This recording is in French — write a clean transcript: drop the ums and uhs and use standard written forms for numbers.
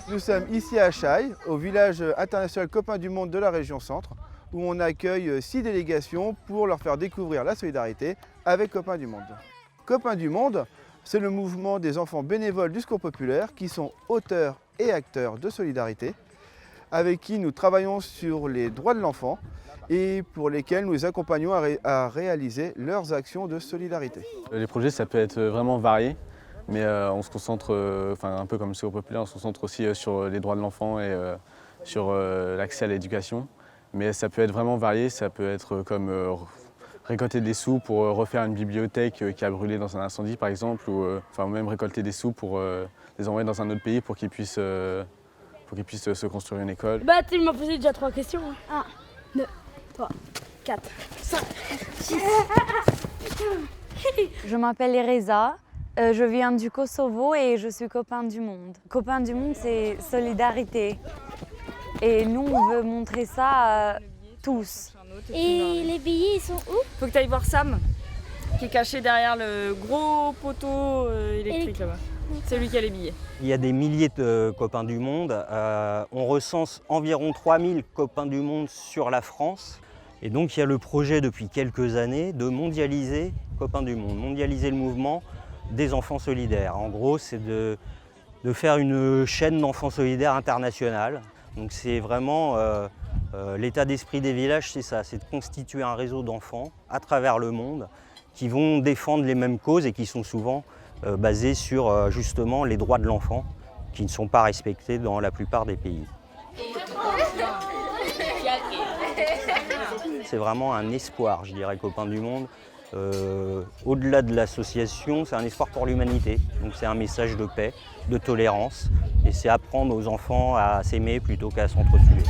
Nous sommes ici à Chailles, au village international Copains du Monde de la région Centre, où on accueille 6 délégations pour leur faire découvrir la solidarité avec Copains du Monde. Copains du Monde, c'est le mouvement des enfants bénévoles du Secours populaire qui sont auteurs et acteurs de solidarité, avec qui nous travaillons sur les droits de l'enfant et pour lesquels nous les accompagnons à réaliser leurs actions de solidarité. Les projets, ça peut être vraiment varié, mais on se concentre, un peu comme le Secours populaire, on se concentre aussi sur les droits de l'enfant et sur l'accès à l'éducation. Mais ça peut être vraiment varié, ça peut être comme récolter des sous pour refaire une bibliothèque qui a brûlé dans un incendie par exemple, ou même récolter des sous pour les envoyer dans un autre pays pour qu'ils puissent se construire une école. Bah tu m'as posé déjà 3 questions. 1, 2, 3, 4, 5, 6. Je m'appelle Ereza, je viens du Kosovo et je suis Copain du Monde. Copain du Monde, c'est solidarité. Et nous, on veut montrer ça à tous. Et les billets, ils sont où? Faut que tu ailles voir Sam, qui est caché derrière le gros poteau électrique là-bas. C'est lui qui a les billets. Il y a des milliers de Copains du Monde. On recense environ 3000 Copains du Monde sur la France. Et donc il y a le projet depuis quelques années de mondialiser Copains du Monde, mondialiser le mouvement des enfants solidaires. En gros, c'est de faire une chaîne d'enfants solidaires internationale. Donc c'est vraiment l'état d'esprit des villages, c'est ça, c'est de constituer un réseau d'enfants à travers le monde qui vont défendre les mêmes causes et qui sont souvent basées sur justement les droits de l'enfant qui ne sont pas respectés dans la plupart des pays. C'est vraiment un espoir, je dirais, Copains du Monde. Au-delà de l'association, c'est un espoir pour l'humanité. Donc c'est un message de paix, de tolérance, et c'est apprendre aux enfants à s'aimer plutôt qu'à s'entretuer.